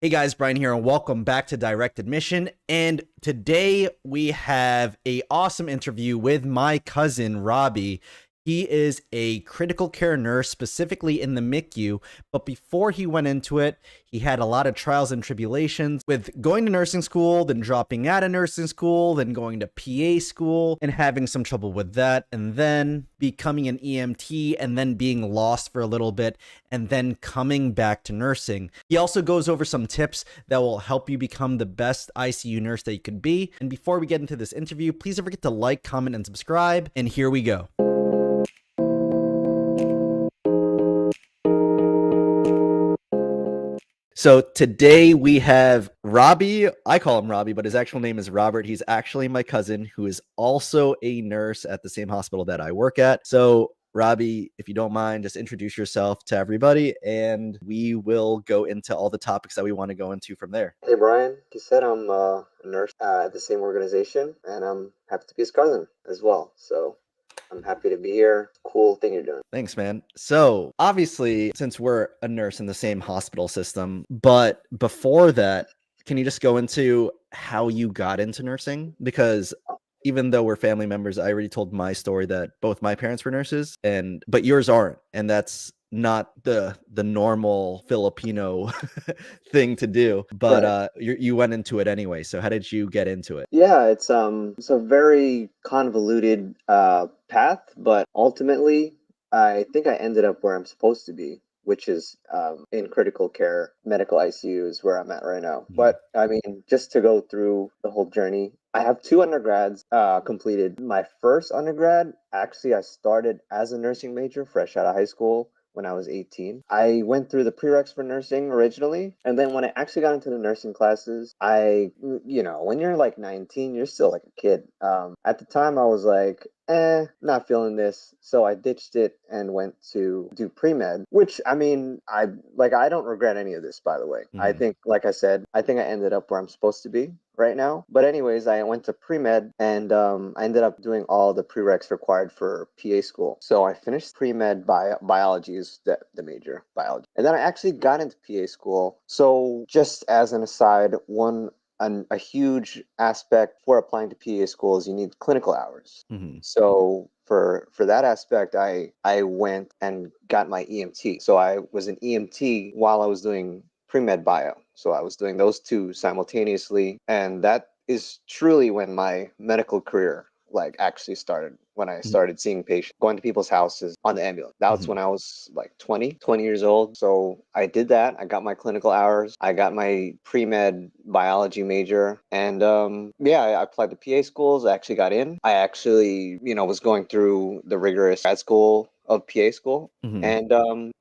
Hey guys, Brian here, and welcome back to Direct Admission. And today we have a awesome interview with my cousin Robbie. He is a critical care nurse, specifically in the MICU. But before he went into it, he had a lot of trials and tribulations with going to nursing school, then dropping out of nursing school, then going to PA school and having some trouble with that, and then becoming an EMT, and then being lost for a little bit, and then coming back to nursing. He also goes over some tips that will help you become the best ICU nurse that you could be. And before we get into this interview, please don't forget to like, comment, and subscribe. And here we go. So today we have Robbie. I call him Robbie, but his actual name is Robert. He's actually my cousin who is also a nurse at the same hospital that I work at. So Robbie, if you don't mind, just introduce yourself to everybody and we will go into all the topics that we want to go into from there. Hey Brian, like you said, I'm a nurse at the same organization, and I'm happy to be his cousin as well. So I'm happy to be here. Cool thing you're doing. Thanks, man. So obviously, since we're a nurse in the same hospital system, but before that, can you just go into how you got into nursing? Because even though we're family members, I already told my story that both my parents were nurses, but yours aren't, and that's not the normal Filipino thing to do. But Right. you went into it anyway. So how did you get into it? Yeah, it's a very convoluted path, but ultimately I think I ended up where I'm supposed to be, which is in critical care medical ICU is where I'm at right now. Mhm. But I mean, just to go through the whole journey, I have two undergrads completed. My first undergrad, actually, I started as a nursing major fresh out of high school when I was 18. I went through the prereqs for nursing originally, and then when I actually got into the nursing classes, when you're like 19, you're still like a kid. At the time, I was like, not feeling this. So I ditched it and went to do pre-med, which I mean, I don't regret any of this, by the way. I Mhm. think, like I said, I think I ended up where I'm supposed to be right now. But anyways, I went to pre-med, and I ended up doing all the prereqs required for PA school. So I finished pre-med biology is the major, biology. And then I actually got into PA school. So just as an aside, a huge aspect for applying to PA school is you need clinical hours. Mhm. So for that aspect, I went and got my EMT. So I was an EMT while I was doing pre-med bio. So I was doing those two simultaneously, and that is truly when my medical career like actually started, when I started seeing patients, going to people's houses on the ambulance. That's Mhm. when I was like 20 years old. So I did that. I got my clinical hours. I got my pre-med biology major. And yeah, I applied to PA schools. I actually got in. I actually, was going through the rigorous grad school of PA school. Mhm. And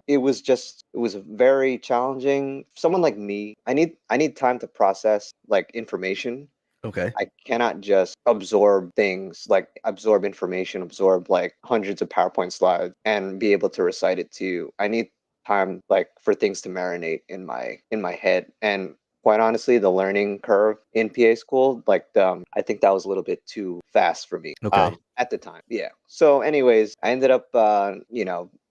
it was very challenging. Someone like me, I need time to process like information. Okay. I cannot just absorb things, like absorb information, absorb like hundreds of PowerPoint slides and be able to recite it to you. I need time like for things to marinate in my head. And quite honestly, the learning curve in PA school, I think that was a little bit too fast for me Okay. at the time. Yeah. So anyways, I ended up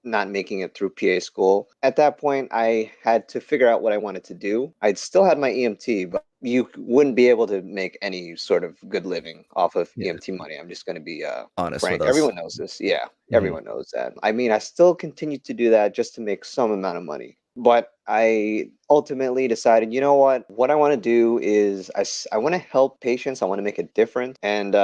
not making it through PA school. At that point, I had to figure out what I wanted to do. I'd still had my EMT, but you wouldn't be able to make any sort of good living off of Yeah. EMT money. I'm just going to be Honest with frank. us. Everyone knows this. Yeah, Mhm. everyone knows that. I mean, I still continued to do that just to make some amount of money. But I ultimately decided, you know what? What I want to do is I want to help patients. I want to make a difference. And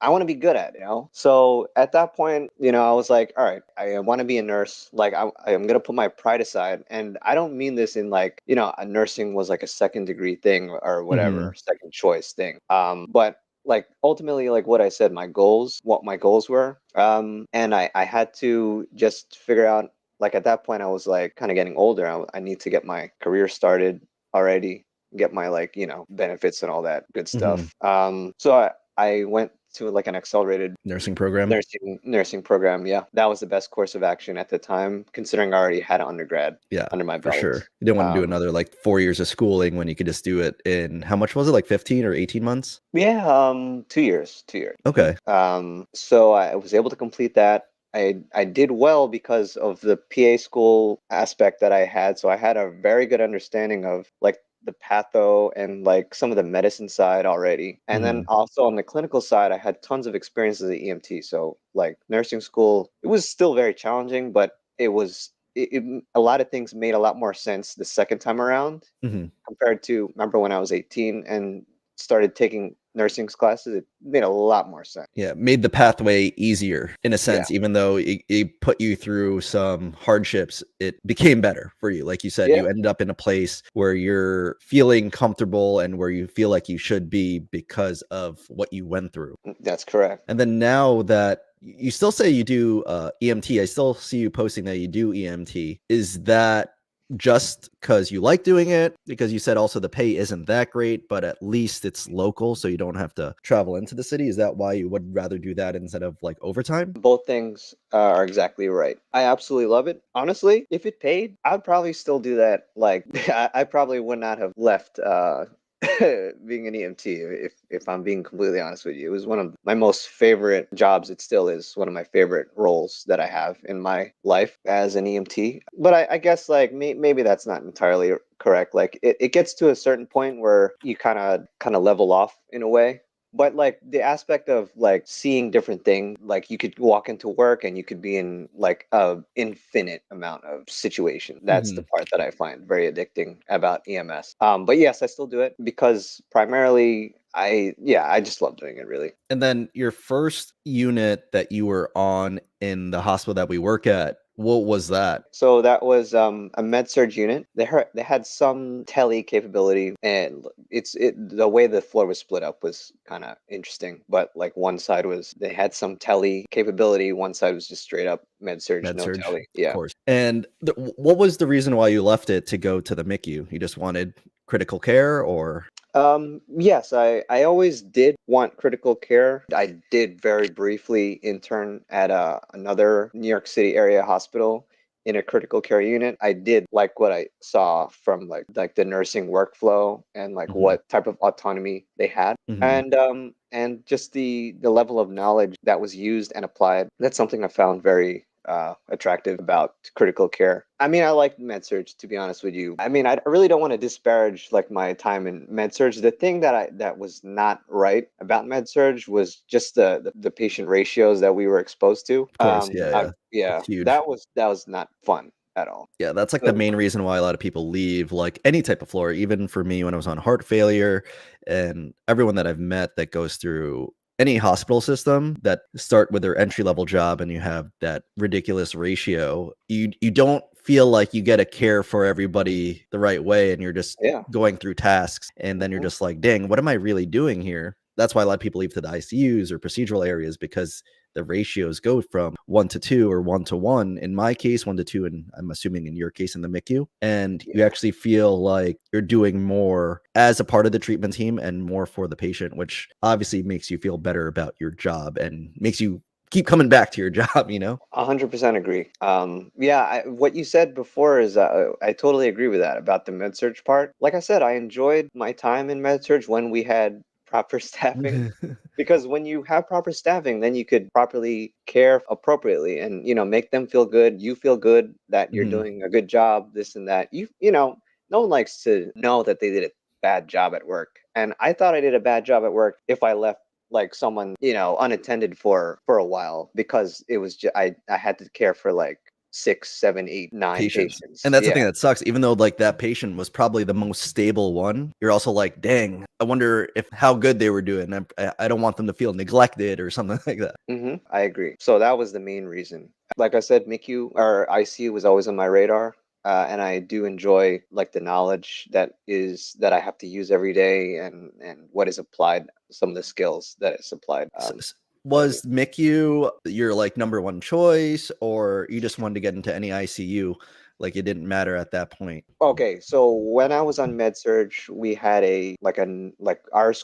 I want to be good at it, So at that point, I was like, all right, I want to be a nurse. Like I'm gonna put my pride aside, and I don't mean this in like, nursing was like a second degree thing or whatever, Mhm. second choice thing. But like ultimately, like what I said, what my goals were, and I had to just figure out. Like at that point, I was like kind of getting older. I need to get my career started already, get my like benefits and all that good Mhm. stuff. So I went to like an accelerated Nursing program. nursing program. Yeah, that was the best course of action at the time, considering I already had an undergrad Yeah, under my for belt. sure. You didn't want to do Um, another like 4 years of schooling when you could just do it in how much was it? Like 15 or 18 months? yeah, 2 years, 2 years. Okay. So I was able to complete that. I did well because of the PA school aspect that I had. So I had a very good understanding of like the patho and like some of the medicine side already. And then Mhm. also on the clinical side, I had tons of experience as an EMT. So like nursing school, it was still very challenging, but a lot of things made a lot more sense the second time around Mhm. compared to remember when I was 18 and started taking nursing classes. It made a lot more sense. Yeah, made the pathway easier in a Yeah. sense, even though it put you through some hardships, it became better for you. Like you said, Yeah. you ended up in a place where you're feeling comfortable and where you feel like you should be because of what you went through. That's correct. And then now that you still say you do EMT, I still see you posting that you do EMT. Is that just because you like doing it? Because you said also the pay isn't that great, but at least it's local, so you don't have to travel into the city. Is that why you would rather do that instead of like overtime? Both things are exactly right. I absolutely love it. Honestly, if it paid, I'd probably still do that. Like, I probably would not have left being an EMT if I'm being completely honest with you. It was one of my most favorite jobs. It still is one of my favorite roles that I have in my life as an EMT. But I guess like maybe that's not entirely correct. Like it gets to a certain point where you kind of level off in a way, but like the aspect of like seeing different things, like you could walk into work and you could be in like a infinite amount of situation. That's the Mhm. part that I find very addicting about EMS. But yes, I still do it because primarily I just love doing it really. And then your first unit that you were on in the hospital that we work at, what was that? So that was a med surge unit. They had some tele capability, and the way the floor was split up was kind of interesting. But like one side was they had some tele capability, one side was just straight up med surge, Med no surge, tele. of Yeah. course. And what was the reason why you left it to go to the MICU? You just wanted critical care or Yes, I always did want critical care. I did very briefly intern at another New York City area hospital in a critical care unit. I did like what I saw from like the nursing workflow and like Mhm, what type of autonomy they had. mhm. And just the level of knowledge that was used and applied. That's something I found very attractive about critical care. I mean, I like med surge to be honest with you. I mean, I really don't want to disparage like my time in med surge. The thing that was not right about med surge was just the patient ratios that we were exposed to. Of course, yeah, yeah. Yeah, That's huge. that was not fun at all. Yeah, that's like the So main reason why a lot of people leave, like any type of floor, even for me when I was on heart failure and everyone that I've met that goes through any hospital system that start with their entry level job and you have that ridiculous ratio, you don't feel like you get to care for everybody the right way and you're just yeah. going through tasks and then you're Mhm. just like, dang, what am I really doing here? That's why a lot of people leave to the ICUs or procedural areas because the ratios go from 1 to 2 or 1 to 1. In my case, 1 to 2, and I'm assuming in your case in the MICU. And you Yeah. actually feel like you're doing more as a part of the treatment team and more for the patient, which obviously makes you feel better about your job and makes you keep coming back to your job, you know? 100% agree. Yeah, what you said before is I totally agree with that about the med surge part. Like I said, I enjoyed my time in med surge when we had proper staffing, because when you have proper staffing, then you could properly care appropriately, and make them feel good. You feel good that you're Mhm. doing a good job, this and that. No one likes to know that they did a bad job at work. And I thought I did a bad job at work if I left like someone unattended for a while, because it was I had to care for like six, seven, eight, nine Patients. patients. And that's the Yeah. thing that sucks. Even though like that patient was probably the most stable one, you're also like, dang, I wonder if how good they were doing. I don't want them to feel neglected or something like that. I agree. So that was the main reason. Like I said, MICU or ICU was always on my radar. And I do enjoy like the knowledge that I have to use every day, and what is applied, some of the skills that is applied. But yeah. Was MICU your like number one choice, or you just wanted to get into any ICU? Like it didn't matter at that point. Okay, so when I was on MedSurge, we had like our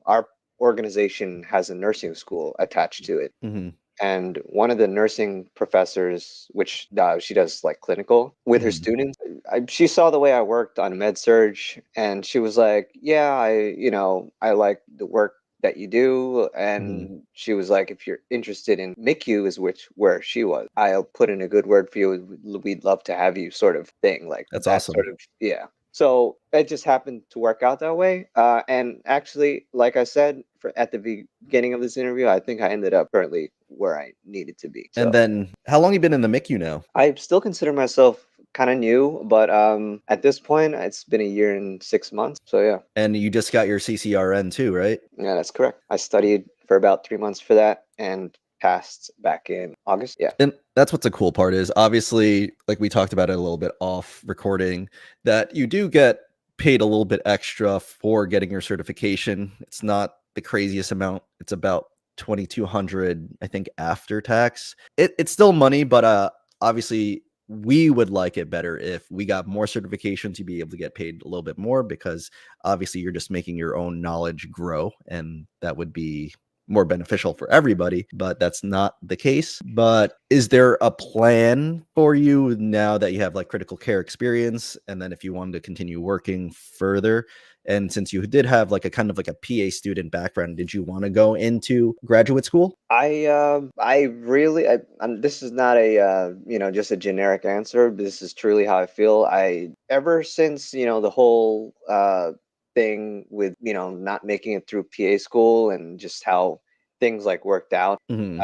our organization has a nursing school attached to it. Hmm. And one of the nursing professors, which she does like clinical with her Hmm. students, she saw the way I worked on MedSurge, and she was like, "Yeah, I like the work that you do? Mhm. And she was like, if you're interested in MICU, is which where she was, I'll put in a good word for you. We'd love to have you, sort of thing, like That's that sort awesome. of, yeah. So it just happened to work out that way. And actually, like I said at the beginning of this interview, I think I ended up currently where I needed to be. And So then how long you been in the MICU now? I still consider myself kind of new, but at this point, it's been a year and 6 months. So yeah, And you just got your CCRN too, right? yeah, that's correct. I studied for about 3 months for that and passed back in August. Yeah. And that's what's the cool part is obviously, like we talked about it a little bit off recording, that you do get paid a little bit extra for getting your certification. It's not the craziest amount. It's about 2,200, I think, after tax. It's still money, but obviously we would like it better if we got more certifications to be able to get paid a little bit more because obviously you're just making your own knowledge grow and that would be more beneficial for everybody, but that's not the case. But is there a plan for you now that you have like critical care experience? And then if you wanted to continue working further, and since you did have like a kind of like a PA student background, did you want to go into graduate school? I really this is not a just a generic answer, but this is truly how I feel. I ever since the whole thing with not making it through PA school and just how things like worked out. Hmm.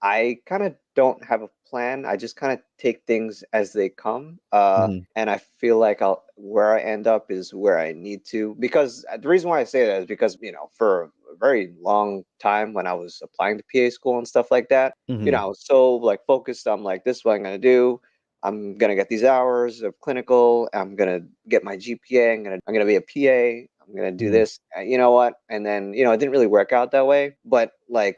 I kind of don't have a plan. I just kind of take things as they come. Hmm. And I feel like I'll where I end up is where I need to, because the reason why I say that is because for a very long time when I was applying to PA school and stuff like that, Hmm. I was so like focused on like this is what I'm gonna do. I'm gonna get these hours of clinical. I'm gonna get my GPA. I'm gonna be a PA. I'm gonna do Hmm. this. You know what? And then it didn't really work out that way. But like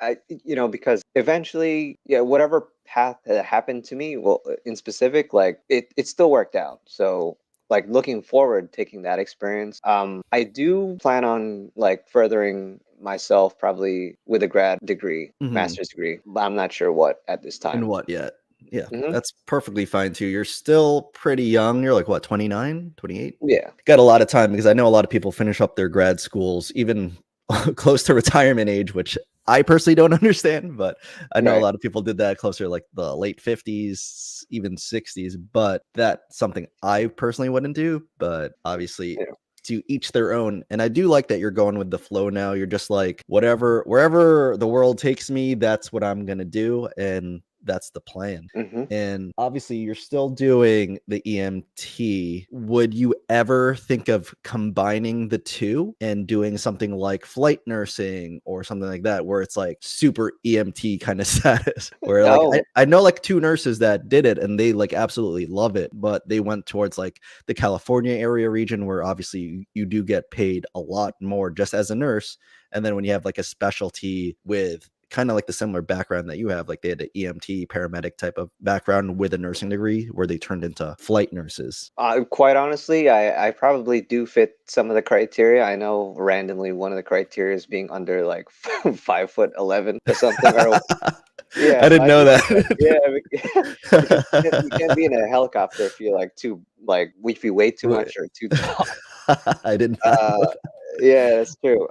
because eventually, yeah, whatever path that happened to me, well, in specific, like it still worked out. So like looking forward, taking that experience, I do plan on like furthering myself probably with a grad degree, Hmm. master's degree, but I'm not sure what at this And time. what yet? Yeah, Hmm. that's perfectly fine too. You're still pretty young. You're like what, 29, 28? Yeah. Got a lot of time because I know a lot of people finish up their grad schools even close to retirement age, which I personally don't understand, but I know a Right. lot of people did that closer to like the late 50s, even 60s, but that's something I personally wouldn't do, but obviously Yeah. to each their own. And I do like that you're going with the flow now. You're just like whatever wherever the world takes me, that's what I'm going to do and that's the plan. Hmm. And obviously, you're still doing the EMT. Would you ever think of combining the two and doing something like flight nursing or something like that, where it's like super EMT kind of status? Where like Oh, I know like two nurses that did it and they like absolutely love it, but they went towards like the California area region where obviously you do get paid a lot more just as a nurse. And then when you have like a specialty with kind of like the similar background that you have, like they had an EMT paramedic type of background with a nursing degree where they turned into flight nurses. quite honestly, I probably do fit some of the criteria. I know randomly one of the criteria is being under like 5'11" or something, or yeah, I so didn't I know do fit that. that. Yeah, because you can't be in a helicopter if you're like too like if you weigh too Right. much or too tall. I did not know Uh, yeah, that's true.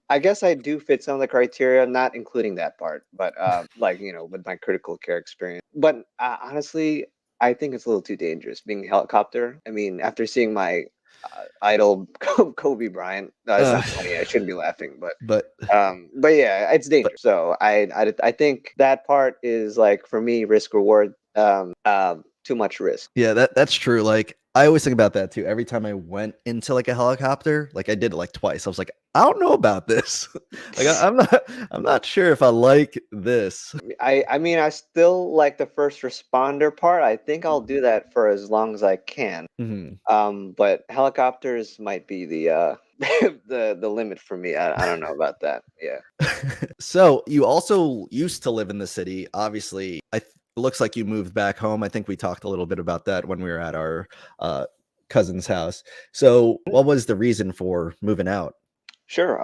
I guess I do fit some of the criteria, not including that part, but like with my critical care experience. But honestly, I think it's a little too dangerous being a helicopter. I mean, after seeing my idol Kobe Bryant, it's uh, not funny. I shouldn't be laughing, but but yeah, it's but dangerous. So I think that part is like for me risk reward. Too much risk. yeah, that's true. Like I always think about that too. Every time I went into like a helicopter, like I did it like twice. I was like, I don't know about this. Like I'm not sure if I like this. I mean, I still like the first responder part. I think I'll do that for as long as I can. Mhm. But helicopters might be the the limit for me. I don't know about that. Yeah. So you also used to live in the city. Obviously, it looks like you moved back home. I think we talked a little bit about that when we were at our uh, cousin's house. So, what was the reason for moving out? Sure.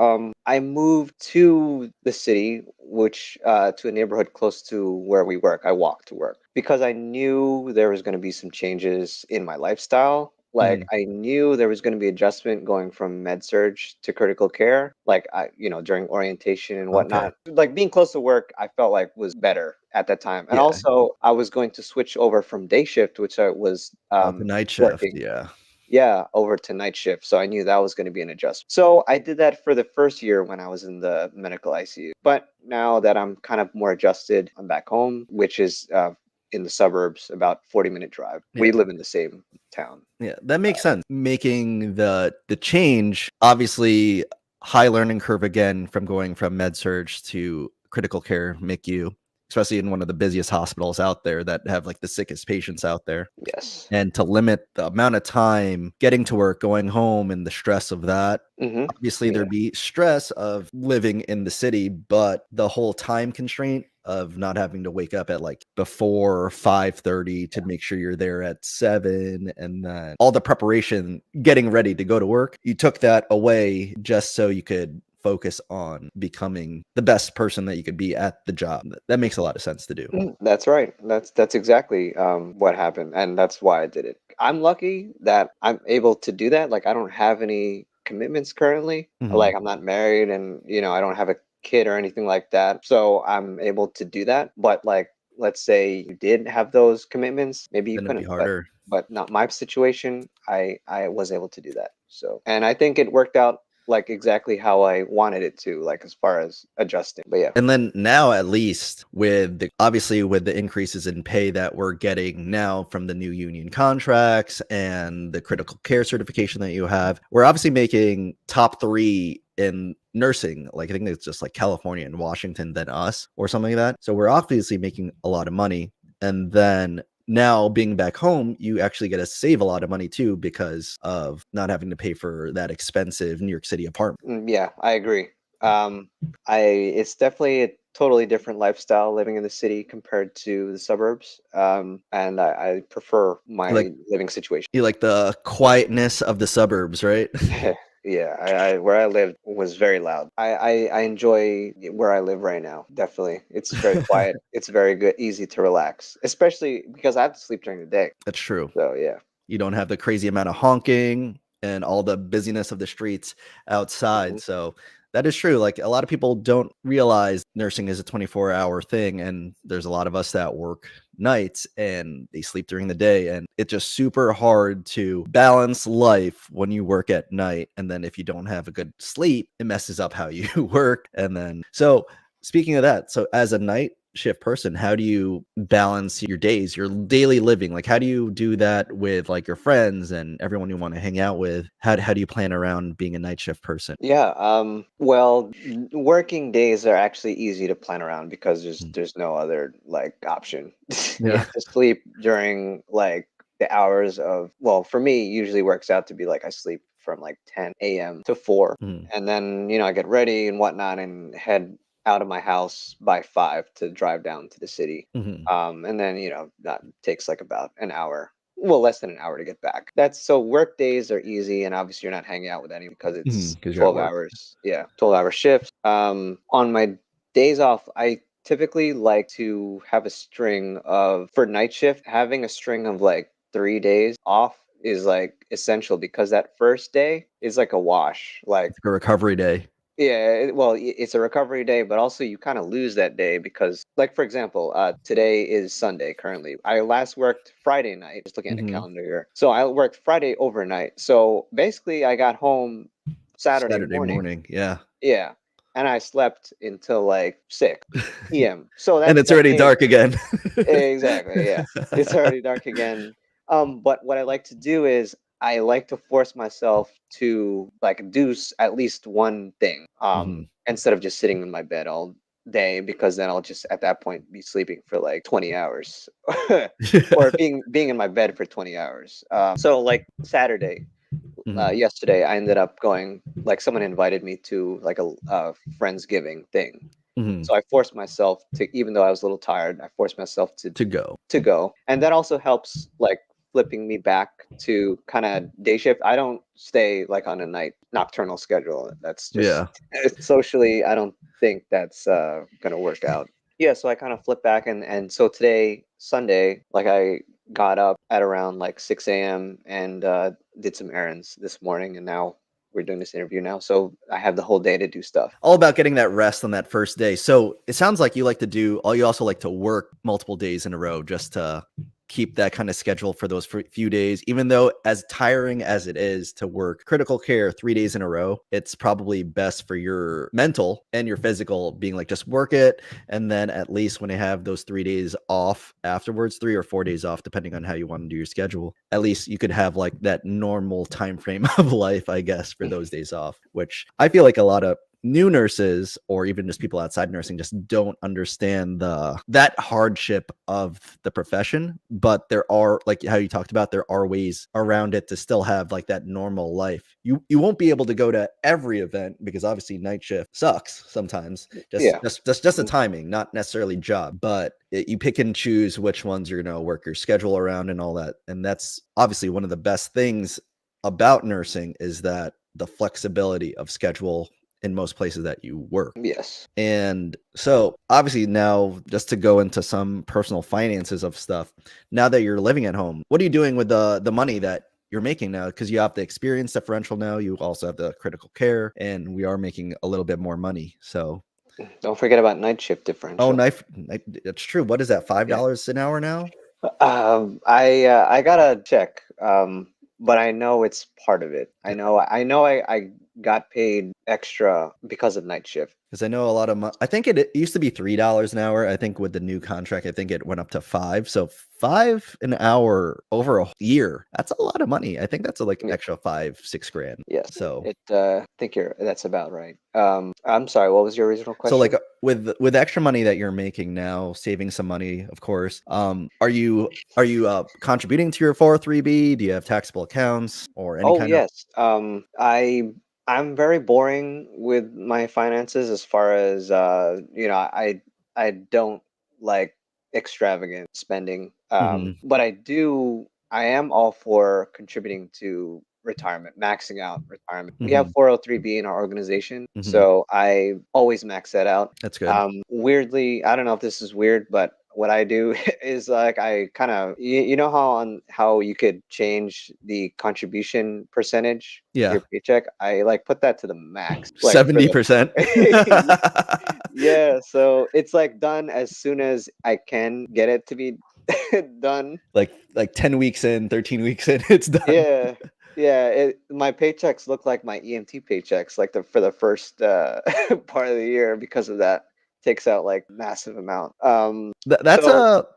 I moved to the city, which to a neighborhood close to where we work. I walked to work because I knew there was going to be some changes in my lifestyle. Like I knew there was going to be adjustment going from med surge to critical care. Like during orientation and Okay. whatnot. Like being close to work, I felt like was better at that time. And Yeah. also, I was going to switch over from day shift, which I was The night shift. working. Yeah. Yeah, over to night shift. So I knew that was going to be an adjustment. So I did that for the first year when I was in the medical ICU. But now that I'm kind of more adjusted, I'm back home, which is in the suburbs, about 40-minute drive. We Yeah. live in the same town. Yeah, that makes sense. Making the change, obviously high learning curve again from going from med surge to critical care MICU, especially in one of the busiest hospitals out there that have like the sickest patients out there. Yes. And to limit the amount of time getting to work, going home, and the stress of that. Mm-hmm. Obviously, Yeah. there'd be stress of living in the city, but the whole time constraint of not having to wake up at like before 5:30 to make sure you're there at 7, and then all the preparation getting ready to go to work, you took that away just so you could focus on becoming the best person that you could be at the job. That makes a lot of sense to do. That's right. That's exactly what happened, and that's why I did it. I'm lucky that I'm able to do that. Like I don't have any commitments currently. Mhm. Like I'm not married, and I don't have a kid or anything like that. So I'm able to do that. But like, let's say you did have those commitments, maybe you Then it'd be couldn't. But harder. not my situation. I was able to do that. So, and I think it worked out like exactly how I wanted it to, like as far as adjusting. But yeah. And then now, at least with obviously with the increases in pay that we're getting now from the new union contracts and the critical care certification that you have, we're obviously making top 3 in nursing. Like I think it's just like California and Washington than us or something like that. So we're obviously making a lot of money. And then now being back home, you actually get to save a lot of money too because of not having to pay for that expensive New York City apartment. Yeah, I agree. Um, it's definitely a totally different lifestyle living in the city compared to the suburbs. And I prefer You like my living situation. you like the quietness of the suburbs, right? Yeah, I where I lived was very loud. I enjoy where I live right now. Definitely, it's very quiet. It's very good, easy to relax, especially because I have to sleep during the day. That's true. So yeah. You don't have the crazy amount of honking and all the busyness of the streets outside. Mhm. So that is true. Like a lot of people don't realize nursing is a 24-hour thing. And there's a lot of us that work nights and they sleep during the day. And it's just super hard to balance life when you work at night. And then if you don't have a good sleep, it messes up how you work. And then, so speaking of that, so as a night shift person, how do you balance your days, your daily living? Like how do you do that with like your friends and everyone you want to hang out with? How do you plan around being a night shift person? Yeah, well, working days are actually easy to plan around because Mm. there's no other like option. You Yeah. have to sleep during like the hours of, well, for me, usually works out to be like I sleep from like 10 a.m. to 4, Mhm. and then I get ready and whatnot and head out of my house by 5 to drive down to the city. Mhm. And then that takes like about an hour, well, less than an hour to get back. That's so work days are easy, and obviously you're not hanging out with anyone because Mhm. it's 'Cause you're at 12 work. hours. Yeah, 12-hour shifts. On my days off, I typically like to have a string of, for night shift, having a string of like 3 days off is like essential because that first day is like a wash. Like It's like a recovery day. yeah, well, it's a recovery day, but also you kind of lose that day because, like, for example, today is Sunday currently. I last worked Friday night, just looking at the Mhm. calendar here. So I worked Friday overnight. So basically, I got home Saturday Saturday morning. morning. Yeah. Yeah, and I slept until like 6 p.m. So And it's that already day, dark again. exactly, yeah. It's already dark again. But what I like to do is I like to force myself to like do at least one thing, Mhm. instead of just sitting in my bed all day because then I'll just at that point be sleeping for like 20 hours or being in my bed for 20 hours. So like Saturday, Mhm. yesterday I ended up going, like someone invited me to like a friendsgiving thing. Mhm. So I forced myself to, even though I was a little tired, I forced myself To go. to go. And that also helps like flipping me back to kind of day shift. I don't stay like on a night nocturnal schedule. That's just Yeah. socially, I don't think that's gonna work out. Yeah, so I kind of flip back, and so today, Sunday, like I got up at around like 6 a.m. and did some errands this morning, and now we're doing this interview now. So I have the whole day to do stuff. All about getting that rest on that first day. So it sounds like you like to do, you also like to work multiple days in a row just to keep that kind of schedule for those few days, even though as tiring as it is to work critical care 3 days in a row, it's probably best for your mental and your physical being like, just work it. And then at least when you have those 3 days off afterwards, 3 or 4 days off, depending on how you want to do your schedule, at least you could have like that normal time frame of life, I guess, for those days off, which I feel like a lot of new nurses or even just people outside nursing just don't understand that hardship of the profession. But there are, like how you talked about, there are ways around it to still have like that normal life. You won't be able to go to every event because obviously night shift sucks sometimes. Yeah. Just the timing, not necessarily job, but you pick and choose which ones you're going to work your schedule around and all that. And that's obviously one of the best things about nursing, is that the flexibility of schedule in most places that you work. Yes. And so obviously now, just to go into some personal finances of stuff, now that you're living at home, what are you doing with the money that you're making now? Because you have the experience differential now, you also have the critical care, and we are making a little bit more money. So Don't forget about night shift differential. that's true. What is that, Yeah. $5 an hour now? I gotta check. But I know it's part of it. I got paid extra because of night shift. Because I know a lot of I think it used to be $3 an hour. I think with the new contract, I think it went up to 5. So 5 an hour over a year, that's a lot of money. I think that's like Yeah. extra 5-6 grand. Yes. So I think that's about right. I'm sorry, what was your original question? so like with extra money that you're making now, saving some money, of course. Are you contributing to your 403b? Do you have taxable accounts or any Oh kind of? yes. I'm very boring with my finances as far as I don't like extravagant spending. Mhm, But I am all for contributing to retirement, maxing out retirement. We have mhm, 403b in our organization, mhm. so I always max that out. That's good. Weirdly, I don't know if this is weird, but what I do is like I kind of you know how you could change the contribution percentage to Yeah, your paycheck. I like put that to the max, like for 70%. the yeah. So it's like done as soon as I can get it to be done. Like 10 weeks in, 13 weeks in, it's done. Yeah. Yeah, my paychecks look like my EMT paychecks, like for the first part of the year because of that. Takes out like massive amount. That's So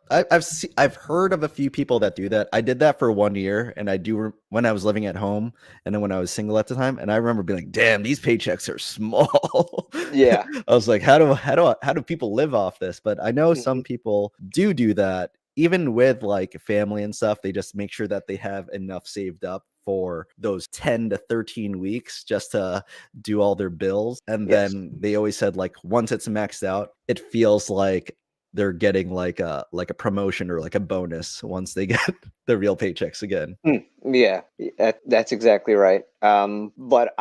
I've heard of a few people that do that. I did that for 1 year, and I do when I was living at home, and then when I was single at the time, and I remember being like, "Damn, these paychecks are small." yeah. I was like, how do people live off this?" But I know hmm some people do that, even with like family and stuff. They just make sure that they have enough saved up for those 10 to 13 weeks just to do all their bills. And Yes. then they always said like once it's maxed out, it feels like they're getting like a promotion or like a bonus once they get the real paychecks again. Yeah, that's exactly right. But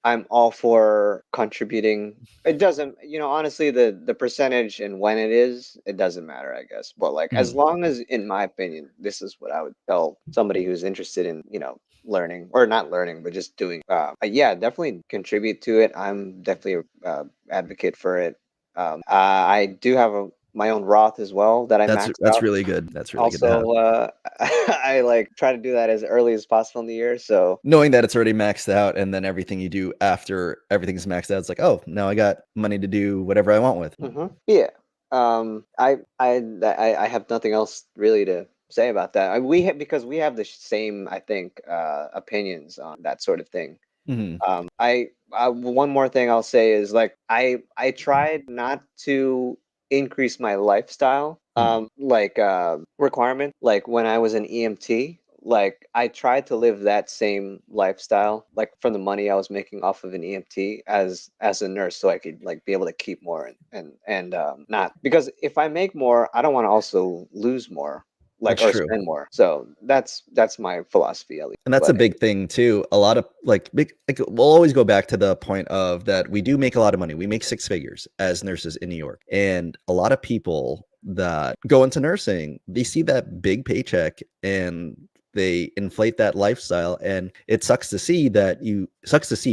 I'm all for contributing. It doesn't, honestly, the percentage and when it is, it doesn't matter, I guess. But like, as Mhm. long as, in my opinion, this is what I would tell somebody who's interested in, learning or not learning, but just doing. Yeah, definitely contribute to it. I'm definitely a advocate for it. I do have my own Roth as well that I maxed That's out. really good. That's really good to have. Also, I like try to do that as early as possible in the year. So, Knowing that it's already maxed out, and then everything you do after everything's maxed out, it's like, oh, now I got money to do whatever I want with. yeah. I have nothing else really to say about that. Because we have the same, I think, opinions on that sort of thing. Mhm. One more thing I'll say is like I tried not to increase my lifestyle Mhm. requirement. Like when I was an EMT, like I tried to live that same lifestyle, like from the money I was making off of an EMT as a nurse, so I could like be able to keep more and not because if I make more, I don't want to also lose more, like That's or true. spend more. So that's my philosophy at least. And that's a But big thing too. A lot of like big, like we'll always go back to the point of that we do make a lot of money. We make 6 figures as nurses in New York. And a lot of people that go into nursing, they see that big paycheck and they inflate that lifestyle, and it sucks to see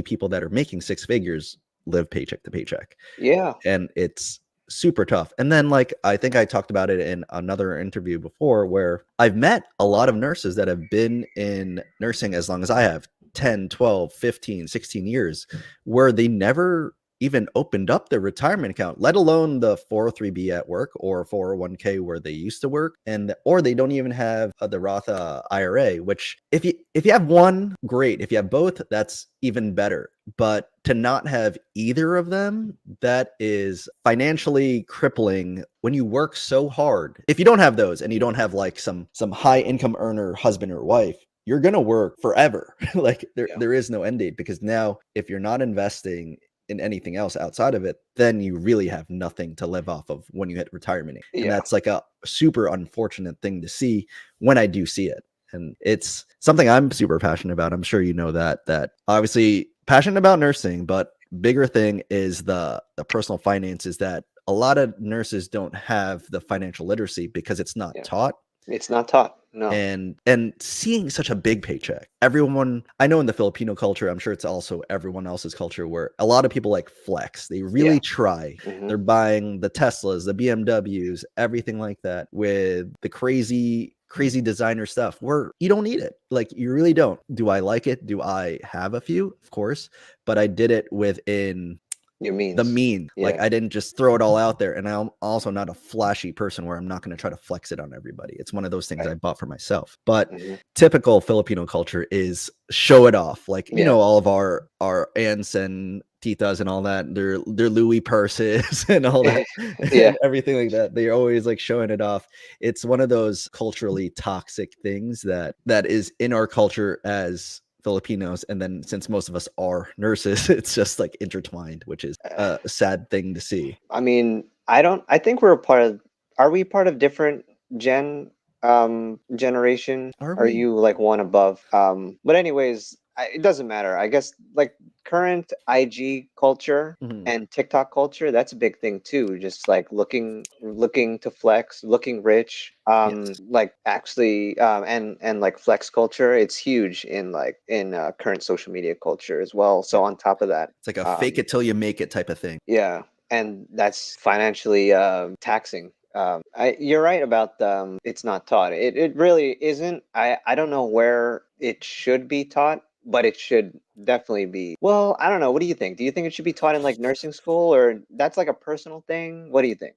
people that are making six figures live paycheck to paycheck. Yeah. And it's super tough. And then, like, I think I talked about it in another interview before, where I've met a lot of nurses that have been in nursing as long as I have, 10, 12, 15, 16 years, where they never even opened up their retirement account, let alone the 403b at work or 401k where they used to work, or they don't even have the Roth IRA. Which, if you have one, great. If you have both, that's even better. But to not have either of them, that is financially crippling when you work so hard. If you don't have those, and you don't have like some high income earner husband or wife, you're gonna work forever. Like there is no end date, because now if you're not investing in anything else outside of it, then you really have nothing to live off of when you hit retirement age. And that's like a super unfortunate thing to see when I do see it. And it's something I'm super passionate about. I'm sure you know that obviously passionate about nursing, but bigger thing is the personal finances, that a lot of nurses don't have the financial literacy because it's not taught. It's not taught. No. And seeing such a big paycheck, everyone, I know in the Filipino culture, I'm sure it's also everyone else's culture, where a lot of people like flex. They really try. They're buying the Teslas, the BMWs, everything like that, with the crazy designer stuff, where you don't need it. Like, you really don't. Do I like it? Do I have a few? Of course. But I did it within your means. The mean. Like, I didn't just throw it all out there. And I'm also not a flashy person where I'm not going to try to flex it on everybody. It's one of those things I bought for myself. But typical Filipino culture is show it off. Like, you know, all of our aunts and titas and all that, their Louis purses and all that, and everything like that. They're always like showing it off. It's one of those culturally toxic things that is in our culture as Filipinos. And then, since most of us are nurses, it's just like intertwined, which is a sad thing to see. I mean, I think are we part of different generation? Are you like one above? But anyways, it doesn't matter. I guess like current IG culture and TikTok culture, that's a big thing too. Just like looking to flex, looking rich. Like actually, and like flex culture, it's huge in current social media culture as well. So on top of that, it's like a fake it till you make it type of thing. Yeah, and that's financially taxing. You're right about it's not taught. It really isn't. I don't know where it should be taught, but it should definitely be. Well, I don't know. What do you think? Do you think it should be taught in like nursing school, or that's like a personal thing? What do you think?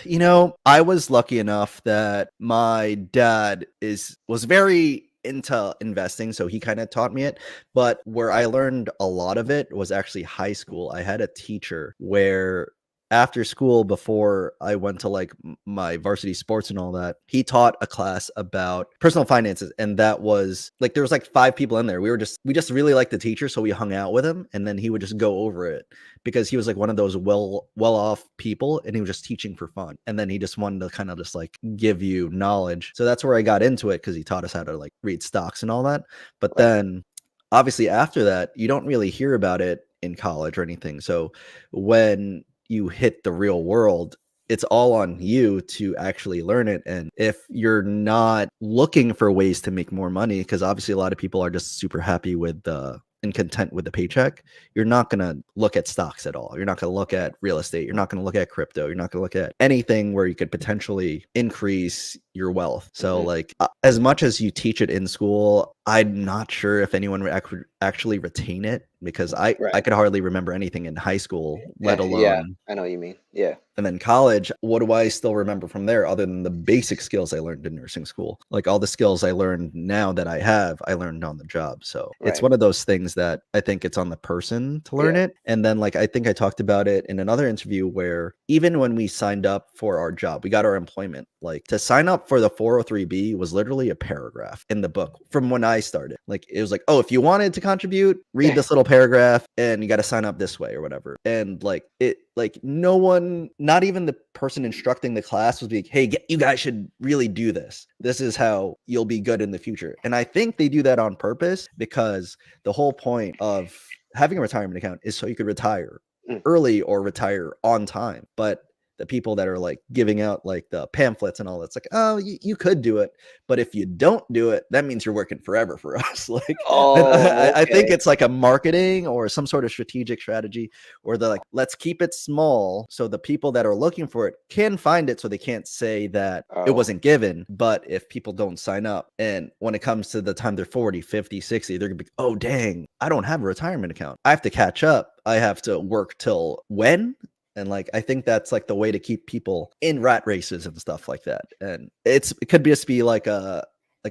You know, I was lucky enough that my dad was very into investing, so he kind of taught me it. But where I learned a lot of it was actually high school. I had a teacher where after school, before I went to like my varsity sports and all that, he taught a class about personal finances. And that was like, there was like 5 people in there. We just really liked the teacher, so we hung out with him, and then he would just go over it, because he was like one of those well off people, and he was just teaching for fun. And then he just wanted to kind of just like give you knowledge. So that's where I got into it, because he taught us how to like read stocks and all that. But then obviously after that, you don't really hear about it in college or anything. So when you hit the real world, it's all on you to actually learn it. And if you're not looking for ways to make more money, because obviously a lot of people are just super happy with and content with the paycheck, you're not going to look at stocks at all. You're not going to look at real estate. You're not going to look at crypto. You're not going to look at anything where you could potentially increase your wealth. So like, as much as you teach it in school, I'm not sure if anyone would actually retain it, because I could hardly remember anything in high school, let alone. Yeah, I know what you mean. Yeah. And then college, what do I still remember from there other than the basic skills I learned in nursing school? Like, all the skills I learned now that I learned on the job. So it's one of those things that I think it's on the person to learn it. And then, like, I think I talked about it in another interview, where even when we signed up for our job, we got our employment, like, to sign up for the 403b was literally a paragraph in the book from when I started. Like, it was like, oh, if you wanted to contribute, read this little paragraph and you got to sign up this way or whatever. And like no one, not even the person instructing the class, was like, hey, you guys should really do this. This is how you'll be good in the future. And I think they do that on purpose, because the whole point of having a retirement account is so you could retire early or retire on time. But the people that are like giving out like the pamphlets and all that. It's like, oh, you could do it, but if you don't do it, that means you're working forever for us. Like, and Oh, I think okay. it's like a marketing or some sort of strategic strategy, or they're like, let's keep it small so the people that are looking for it can find it, so they can't say that it Oh, wasn't given. But if people don't sign up, and when it comes to the time they're 40, 50, 60, they're gonna be, oh dang, I don't have a retirement account, I have to catch up, I have to work till when. And like, I think that's like the way to keep people in rat races and stuff like that. And it could just be like a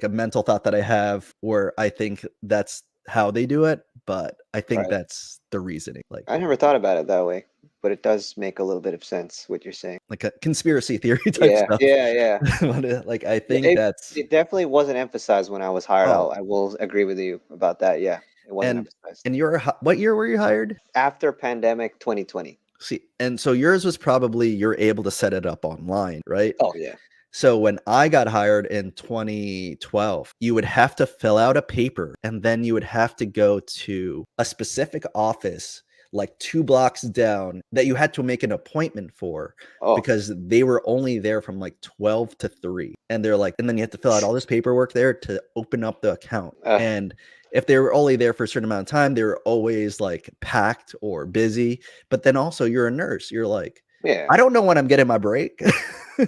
mental thought that I have, where I think that's how they do it, but I think right. that's the reasoning. I never thought about it that way, but it does make a little bit of sense what you're saying. Like a conspiracy theory type Yeah, stuff. yeah, yeah. But, like, I Yeah, think that's it definitely wasn't emphasized when I was hired. oh, I will agree with you about that. Yeah, it wasn't and emphasized. and what year were you hired? After pandemic 2020. See, and so yours was probably you're able to set it up online, right? Oh yeah. So when I got hired in 2012, you would have to fill out a paper, and then you would have to go to a specific office like 2 blocks down that you had to make an appointment for, Oh, because they were only there from like 12 to 3. And they're like, and then you have to fill out all this paperwork there to open up the account. uh, And if they were only there for a certain amount of time, they were always like packed or busy. But then also, you're a nurse. You're like, yeah, I don't know when I'm getting my break.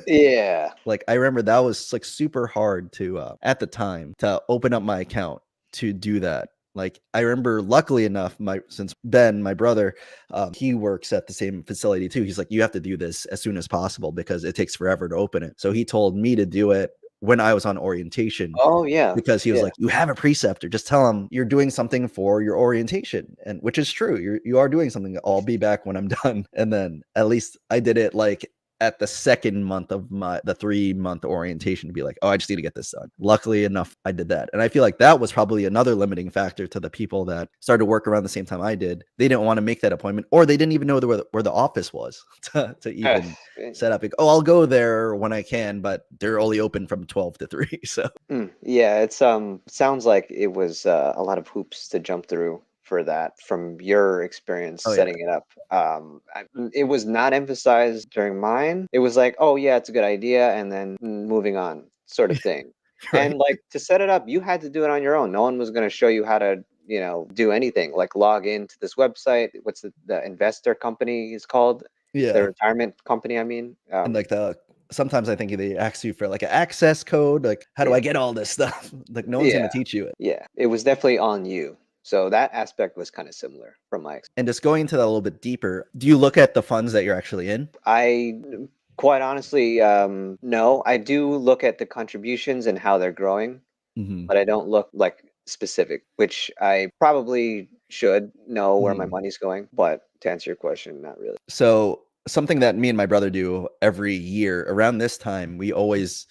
yeah. Like, I remember that was like super hard to at the time to open up my account to do that. Like, I remember, luckily enough, since Ben, my brother, he works at the same facility too. He's like, you have to do this as soon as possible because it takes forever to open it. So he told me to do it when I was on orientation, Oh yeah, because he was yeah. like, you have a preceptor, just tell him you're doing something for your orientation. And which is true, you are doing something. I'll be back when I'm done. And then at least I did it like at the second month of the 3-month orientation, to be like, oh, I just need to get this done. Luckily enough, I did that. And I feel like that was probably another limiting factor to the people that started work around the same time I did. They didn't want to make that appointment, or they didn't even know where the office was to Uh, even set up. Like, oh, I'll go there when I can, but they're only open from 12 to 3. So yeah, it's sounds like it was a lot of hoops to jump through for that from your experience oh yeah. setting it up. It was not emphasized during mine. It was like, oh yeah, it's a good idea, and then moving on, sort of thing. Right. And like to set it up, you had to do it on your own. No one was going to show you how to, do anything. Like log into this website. What's the investor company is called? The Yeah. retirement company, I mean. And like sometimes I think they ask you for like an access code, like, how do Yeah, I get all this stuff? Like, no one's going yeah, to teach you it. yeah. It was definitely on you. So that aspect was kind of similar from my experience. And just going into that a little bit deeper, do you look at the funds that you're actually in? I quite honestly, no. I do look at the contributions and how they're growing, Hmm. but I don't look like specific, which I probably should know where my Hmm. money's going. But to answer your question, not really. So something that me and my brother do every year around this time, we always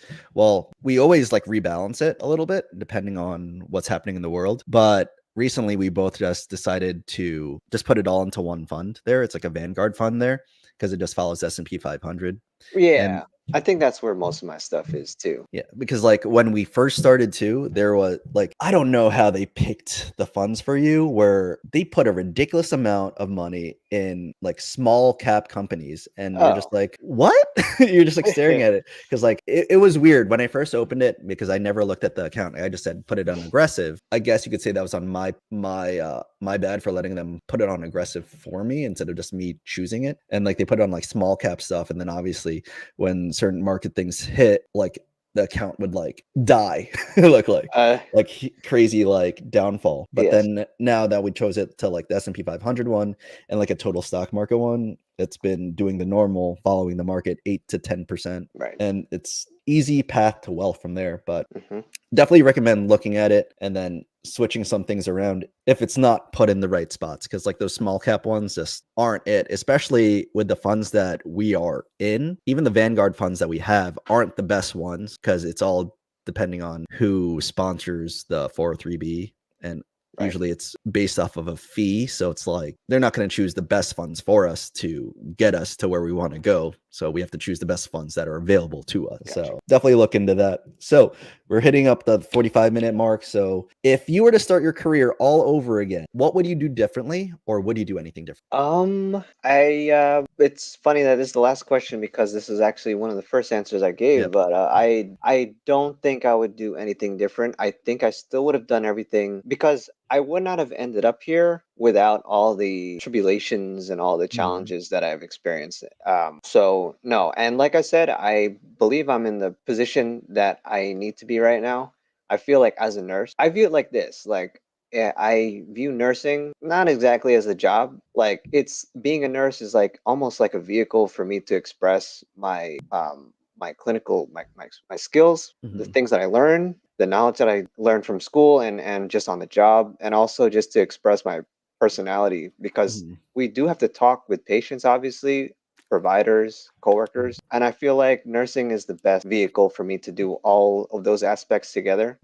like rebalance it a little bit depending on what's happening in the world. But recently we both just decided to just put it all into one fund there. It's like a Vanguard fund there, because it just follows S&P 500. And Yeah, I think that's where most of my stuff is too. yeah, because like when we first started too, there was like, I don't know how they picked the funds for you, where they put a ridiculous amount of money in like small cap companies, and you're just Oh, like, what? You're just like staring at it, because like it was weird when I first opened it, because I never looked at the account. I just said put it on aggressive. I guess you could say that was on my bad for letting them put it on aggressive for me instead of just me choosing it. And like they put it on like small cap stuff, and then obviously when certain market things hit, like the account would like die, look uh, like crazy like downfall. But yes, then now that we chose it to like the S&P 500 one and like a total stock market one, it's been doing the normal, following the market 8 to 10%, right. and it's easy path to wealth from there. But Hmm. definitely recommend looking at it and then switching some things around if it's not put in the right spots, because like those small cap ones just aren't it, especially with the funds that we are in. Even the Vanguard funds that we have aren't the best ones, because it's all depending on who sponsors the 403b. And Right. Usually it's based off of a fee. So it's like they're not going to choose the best funds for us to get us to where we want to go. So we have to choose the best funds that are available to us. Gotcha. So definitely look into that. So we're hitting up the 45-minute mark. So if you were to start your career all over again, what would you do differently, or would you do anything different? It's funny that this is the last question because this is actually one of the first answers I gave, Yep. but I don't think I would do anything different. I think I still would have done everything because I would not have ended up here without all the tribulations and all the Mhm. challenges that I've experienced. So no, and like I said, I believe I'm in the position that I need to be right now. I feel like as a nurse, I view it like this, like I view nursing not exactly as a job. Like it's being a nurse is like almost like a vehicle for me to express my clinical my skills, the Mhm. things that I learn, the knowledge that I learned from school and just on the job, and also just to express my personality because Mhm. we do have to talk with patients, obviously, providers, coworkers, and I feel like nursing is the best vehicle for me to do all of those aspects together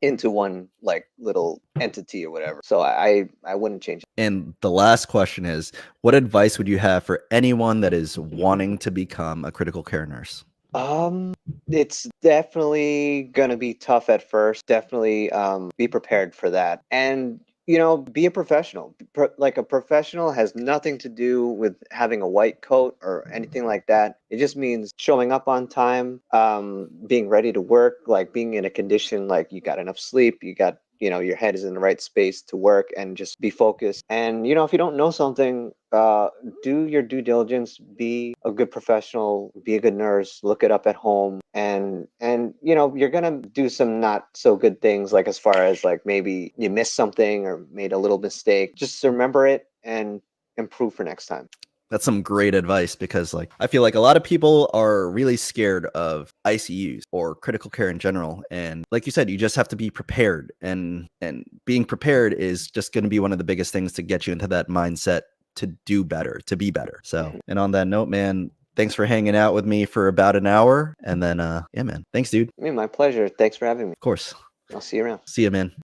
into one like little entity or whatever. So I wouldn't change it. And the last question is, what advice would you have for anyone that is wanting to become a critical care nurse? Um, it's definitely gonna be tough at first. Definitely be prepared for that. And be a professional. Like a professional has nothing to do with having a white coat or anything like that. It just means showing up on time, being ready to work, like being in a condition like you got enough sleep, you got, your head is in the right space to work and just be focused. And if you don't know something, do your due diligence, be a good professional, be a good nurse, look it up at home, and you're gonna do some not so good things, like as far as like maybe you missed something or made a little mistake. Just remember it and improve for next time. That's some great advice because like I feel like a lot of people are really scared of ICUs or critical care in general, and like you said, you just have to be prepared, and being prepared is just going to be one of the biggest things to get you into that mindset to do better, to be better. So, Mhm. and on that note, man, thanks for hanging out with me for about an hour, and then yeah, man, thanks dude. I mean, my pleasure. Thanks for having me. Of course. I'll see you around. See you, man.